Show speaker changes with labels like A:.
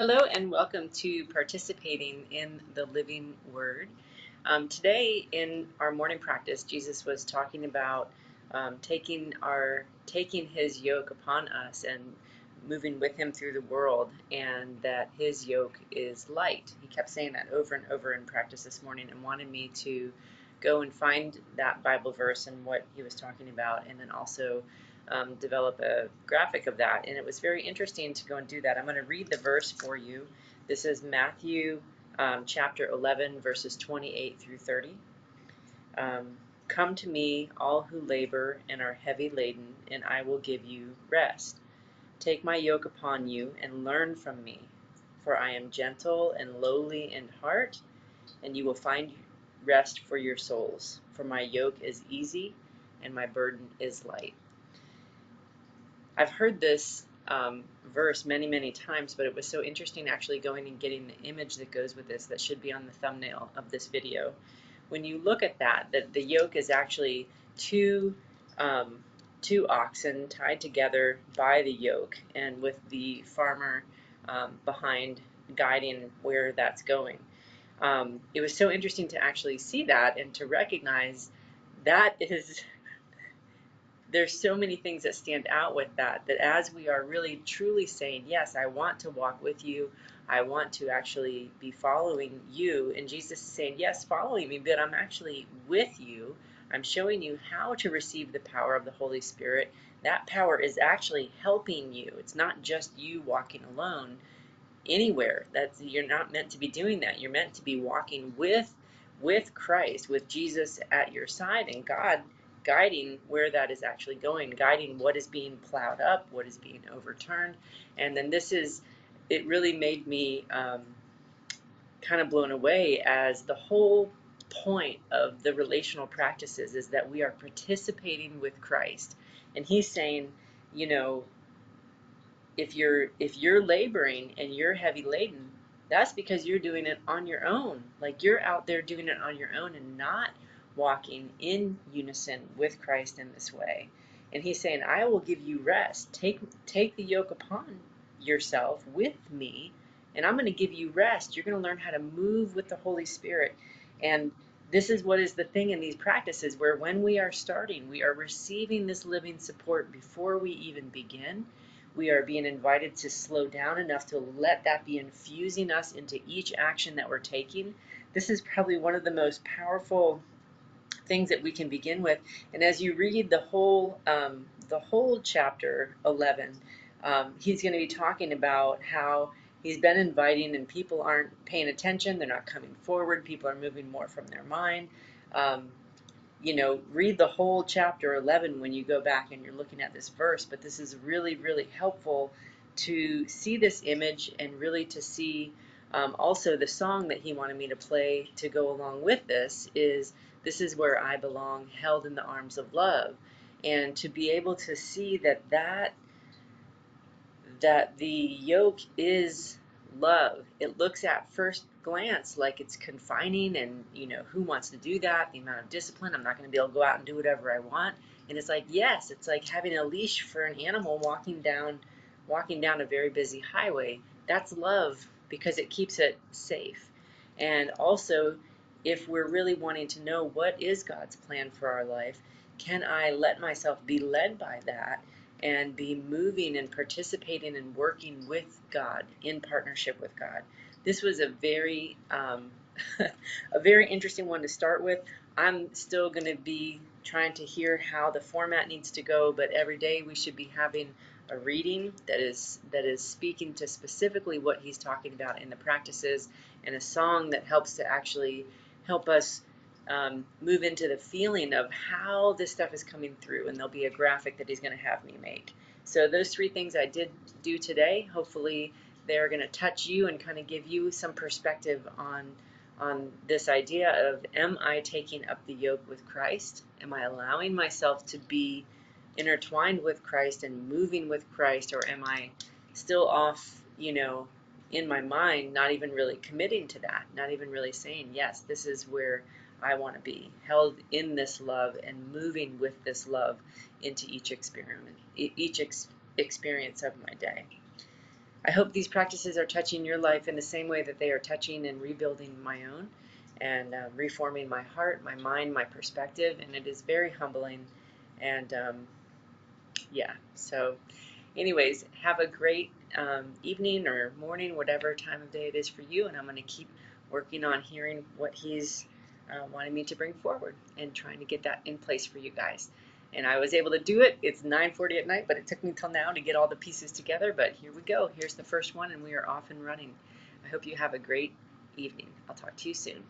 A: Hello and welcome to participating in the living word. Today in our morning practice, Jesus was talking about taking his yoke upon us and moving with him through the world, and that his yoke is light. He kept saying that over and over in practice this morning and wanted me to go and find that Bible verse and what he was talking about, and then also develop a graphic of that. And it was very interesting to go and do that. I'm going to read the verse for you. This is Matthew chapter 11, verses 28 through 30. Come to me, all who labor and are heavy laden, and I will give you rest. Take my yoke upon you and learn from me, for I am gentle and lowly in heart, and you will find rest for your souls. For my yoke is easy and my burden is light. I've heard this verse many, many times, but it was so interesting actually going and getting the image that goes with this that should be on the thumbnail of this video. When you look at that the yoke is actually two oxen tied together by the yoke, and with the farmer behind guiding where that's going. It was so interesting to actually see that and to recognize that is there's so many things that stand out with that as we are really truly saying, yes, I want to walk with you, I want to actually be following you, and Jesus is saying, yes, following me, but I'm actually with you. I'm showing you how to receive the power of the Holy Spirit. That power is actually helping you. It's not just you walking alone anywhere. You're not meant to be doing that. You're meant to be walking with Christ, with Jesus at your side, and God guiding where that is actually going, guiding what is being plowed up, what is being overturned. And then it really made me kind of blown away, as the whole point of the relational practices is that we are participating with Christ. And he's saying, you know, if you're laboring and you're heavy laden, that's because you're doing it on your own. Like, you're out there doing it on your own and not walking in unison with Christ in this way. And he's saying, I will give you rest. Take the yoke upon yourself with me, and I'm going to give you rest. You're going to learn how to move with the Holy Spirit. And this is what is the thing in these practices, where when we are starting, we are receiving this living support before we even begin. We are being invited to slow down enough to let that be infusing us into each action that we're taking. This is probably one of the most powerful things that we can begin with. And as you read the whole chapter 11, he's going to be talking about how he's been inviting and people aren't paying attention. They're not coming forward. People are moving more from their mind. Read the whole chapter 11 when you go back and you're looking at this verse, but this is really, really helpful to see this image, and really to see also the song that he wanted me to play to go along with this is "This Is Where I Belong, Held in the Arms of Love." And to be able to see that the yoke is love. It looks at first glance like it's confining, and who wants to do that? The amount of discipline. I'm not going to be able to go out and do whatever I want. And it's like, yes, it's like having a leash for an animal walking down a very busy highway. That's love, because it keeps it safe. And also, if we're really wanting to know what is God's plan for our life, can I let myself be led by that and be moving and participating and working with God, in partnership with God? This was a very a very interesting one to start with. I'm still going to be trying to hear how the format needs to go, but every day we should be having a reading that is speaking to specifically what he's talking about in the practices, and a song that helps to actually help us move into the feeling of how this stuff is coming through. And there'll be a graphic that he's going to have me make. So those three things I did do today, hopefully they're going to touch you and kind of give you some perspective on this idea of, am I taking up the yoke with Christ? Am I allowing myself to be intertwined with Christ and moving with Christ, or am I still off, in my mind, not even really committing to that, not even really saying, yes, this is where I want to be, held in this love and moving with this love into each experience of my day. I hope these practices are touching your life in the same way that they are touching and rebuilding my own, and reforming my heart, my mind, my perspective. And it is very humbling. And yeah, so anyways, have a great evening or morning, whatever time of day it is for you. And I'm going to keep working on hearing what he's wanting me to bring forward and trying to get that in place for you guys. And I was able to do it. It's 9:40 at night, but it took me till now to get all the pieces together. But here we go. Here's the first one, and we are off and running. I hope you have a great evening. I'll talk to you soon.